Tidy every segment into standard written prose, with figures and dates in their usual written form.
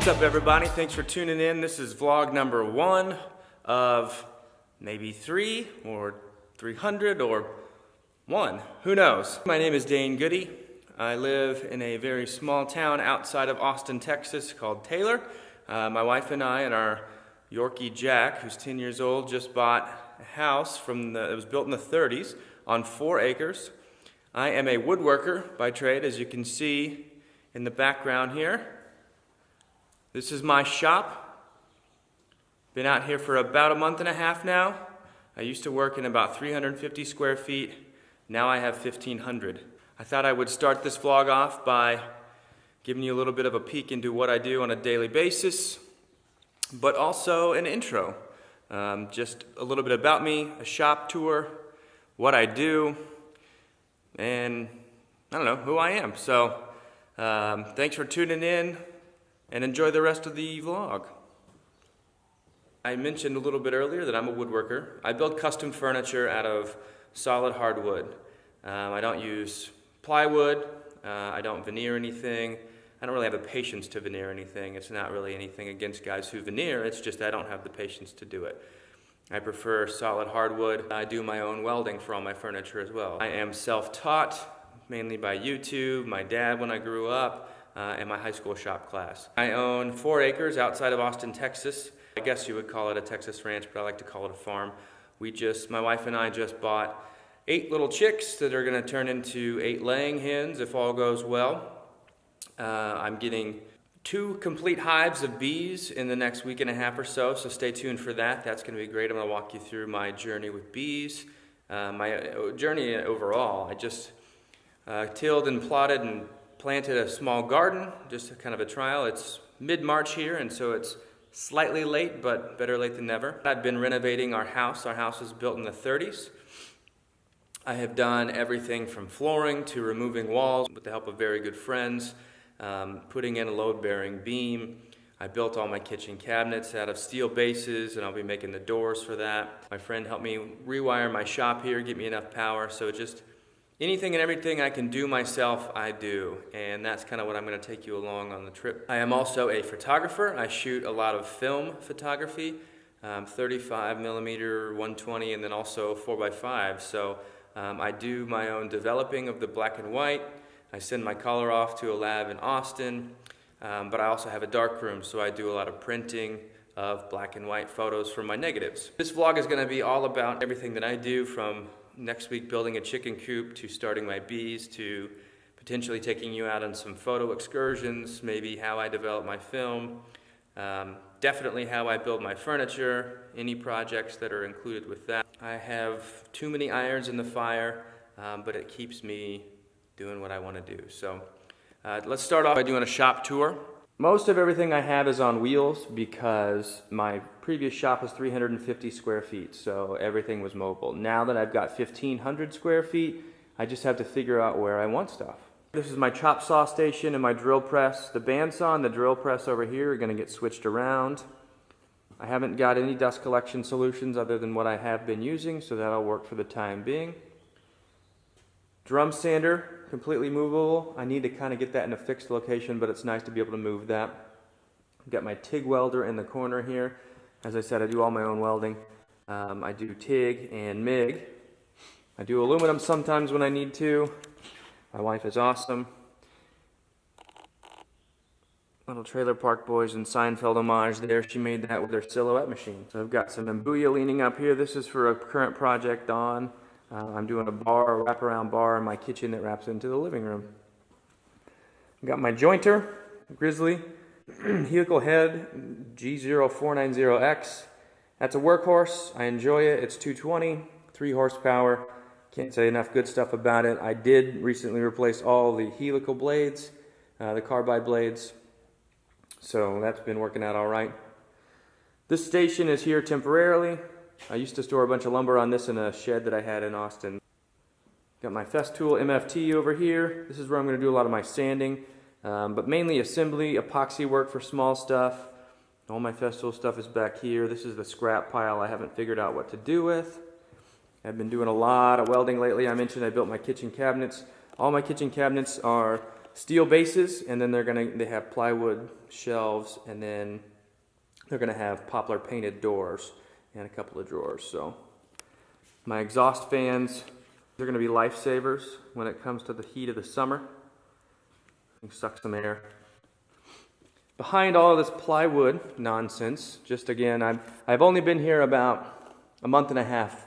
What's up, everybody? Thanks for tuning in. This is vlog number 1 of maybe 3 or 300 or 1. Who knows? My name is Gudde. I live in a very small town outside of Austin, Texas called Taylor. My wife and I and our Yorkie Jack, who's 10 years old, just bought a house it was built in the 30s on 4 acres. I am a woodworker by trade, as you can see in the background here. This is my shop. Been out here for about a month and a half now. I used to work in about 350 square feet. Now I have 1,500. I thought I would start this vlog off by giving you a little bit of a peek into what I do on a daily basis, but also an intro. Just a little bit about me, a shop tour, what I do, and I don't know, who I am. So thanks for tuning in and enjoy the rest of the vlog. I mentioned a little bit earlier that I'm a woodworker. I build custom furniture out of solid hardwood. I don't use plywood. I don't veneer anything. I don't really have the patience to veneer anything. It's not really anything against guys who veneer. It's just I don't have the patience to do it. I prefer solid hardwood. I do my own welding for all my furniture as well. I am self-taught, mainly by YouTube, my dad when I grew up, and my high school shop class. I own 4 acres outside of Austin, Texas. I guess you would call it a Texas ranch, but I like to call it a farm. My wife and I just bought 8 little chicks that are gonna turn into 8 laying hens if all goes well. I'm getting 2 complete hives of bees in the next week and a half or so stay tuned for that. That's gonna be great. I'm gonna walk you through my journey with bees, my journey overall. I just tilled and plotted and planted a small garden, just kind of a trial. It's mid-March here, and so it's slightly late, but better late than never. I've been renovating our house. Our house was built in the 30s. I have done everything from flooring to removing walls with the help of very good friends, putting in a load-bearing beam. I built all my kitchen cabinets out of steel bases, and I'll be making the doors for that. My friend helped me rewire my shop here, get me enough power, so just anything and everything I can do myself, I do, and that's kind of what I'm going to take you along on the trip. I am also a photographer. I shoot a lot of film photography, 35 millimeter, 120, and then also 4x5. So I do my own developing of the black and white. I send my color off to a lab in Austin, but I also have a dark room, so I do a lot of printing of black and white photos for my negatives. This vlog is going to be all about everything that I do, from next week building a chicken coop to starting my bees to potentially taking you out on some photo excursions, maybe how I develop my film, definitely how I build my furniture, any projects that are included with that. I have too many irons in the fire, but it keeps me doing what I want to do. So let's start off by doing a shop tour. Most of everything I have is on wheels because my previous shop was 350 square feet, so everything was mobile. Now that I've got 1,500 square feet, I just have to figure out where I want stuff. This is my chop saw station and my drill press. The bandsaw and the drill press over here are going to get switched around. I haven't got any dust collection solutions other than what I have been using, so that'll work for the time being. Drum sander, completely movable. I need to kind of get that in a fixed location, but it's nice to be able to move that. I've got my TIG welder in the corner here. As I said, I do all my own welding. I do TIG and MIG. I do aluminum sometimes when I need to. My wife is awesome. Little Trailer Park Boys and Seinfeld homage there. She made that with her Silhouette machine. So I've got some Mbuya leaning up here. This is for a current project on. I'm doing a wraparound bar in my kitchen that wraps into the living room. I've got my jointer, Grizzly, helical head, G0490X. That's a workhorse. I enjoy it. It's 220, 3 horsepower. Can't say enough good stuff about it. I did recently replace all the helical blades, the carbide blades. So that's been working out all right. This station is here temporarily. I used to store a bunch of lumber on this in a shed that I had in Austin. Got my Festool MFT over here. This is where I'm going to do a lot of my sanding, but mainly assembly, epoxy work for small stuff. All my Festool stuff is back here. This is the scrap pile I haven't figured out what to do with. I've been doing a lot of welding lately. I mentioned I built my kitchen cabinets. All my kitchen cabinets are steel bases, and then they have plywood shelves, and then they're gonna have poplar painted doors and a couple of drawers. So my exhaust fans, they're gonna be lifesavers when it comes to the heat of the summer. You suck some air. Behind all of this plywood nonsense, just again, I've only been here about a month and a half,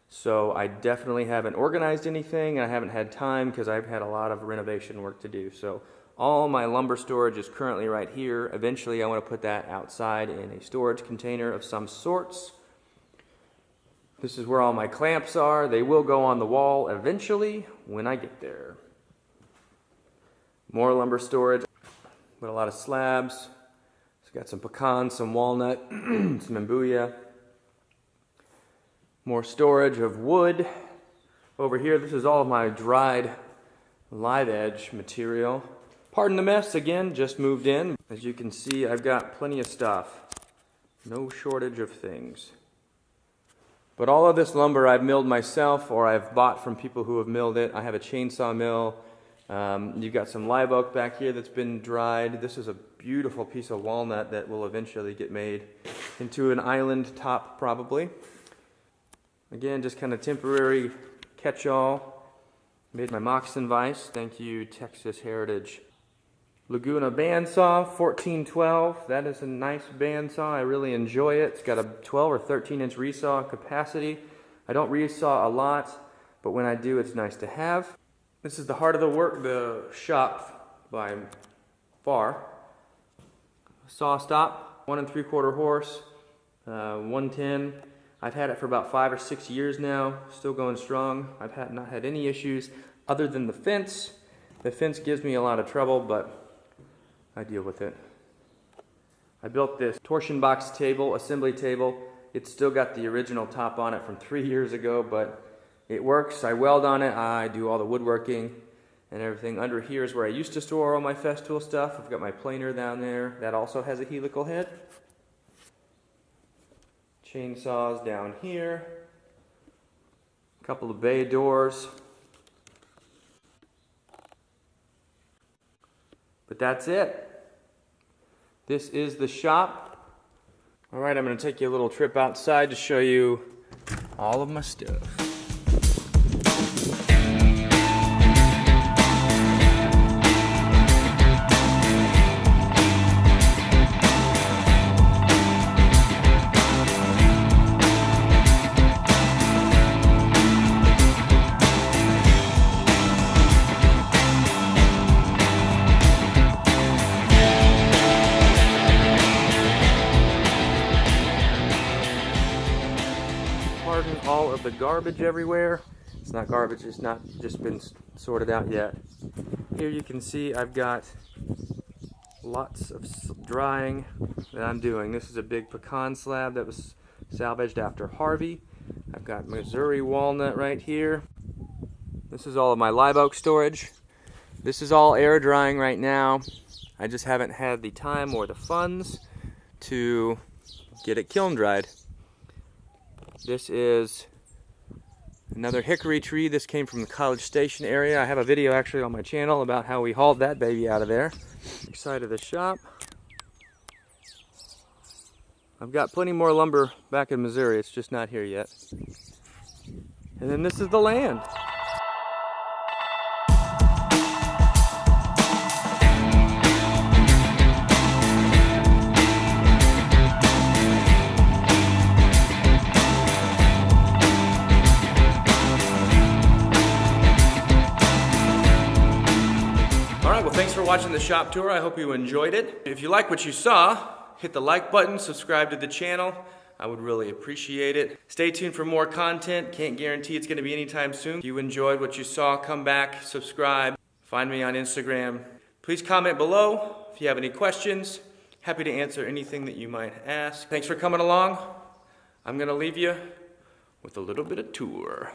so I definitely haven't organized anything. I haven't had time because I've had a lot of renovation work to do. So all my lumber storage is currently right here. Eventually I want to put that outside in a storage container of some sorts. This is where all my clamps are. They will go on the wall eventually when I get there. More lumber storage. But a lot of slabs. It's got some pecan, some walnut, some mbuya. More storage of wood. Over here, this is all of my dried live edge material. Pardon the mess again, just moved in. As you can see, I've got plenty of stuff. No shortage of things. But all of this lumber I've milled myself, or I've bought from people who have milled it. I have a chainsaw mill. You've got some live oak back here that's been dried. This is a beautiful piece of walnut that will eventually get made into an island top, probably. Again, just kind of temporary catch-all. Made my moccasin vise. Thank you, Texas Heritage. Laguna bandsaw, 1412. That is a nice bandsaw. I really enjoy it. It's got a 12 or 13-inch resaw capacity. I don't resaw a lot, but when I do, it's nice to have. This is the heart of the shop by far. Saw stop, 1 3/4 horse, 110. I've had it for about 5 or 6 years now, still going strong. I've not had any issues other than the fence. The fence gives me a lot of trouble, but I deal with it. I built this torsion box table, assembly table. It's still got the original top on it from 3 years ago, but it works. I weld on it. I do all the woodworking and everything. Under here is where I used to store all my Festool stuff. I've got my planer down there. That also has a helical head. Chainsaws down here. A couple of bay doors. But that's it. This is the shop. All right, I'm going to take you a little trip outside to show you all of my stuff. All of the garbage everywhere. It's not garbage, it's not just been sorted out yet. Here you can see I've got lots of drying that I'm doing. This is a big pecan slab that was salvaged after Harvey. I've got Missouri walnut right here. This is all of my live oak storage. This is all air drying right now. I just haven't had the time or the funds to get it kiln dried. This is another hickory tree. This came from the College Station area. I have a video actually on my channel about how we hauled that baby out of there. Side of the shop. I've got plenty more lumber back in Missouri. It's just not here yet. And then this is the land. Thanks for watching the shop tour. I hope you enjoyed it. If you like what you saw, hit the like button, subscribe to the channel. I would really appreciate it. Stay tuned for more content. Can't guarantee it's going to be anytime soon. If you enjoyed what you saw, come back, subscribe. Find me on Instagram. Please comment below if you have any questions. Happy to answer anything that you might ask. Thanks for coming along. I'm going to leave you with a little bit of tour.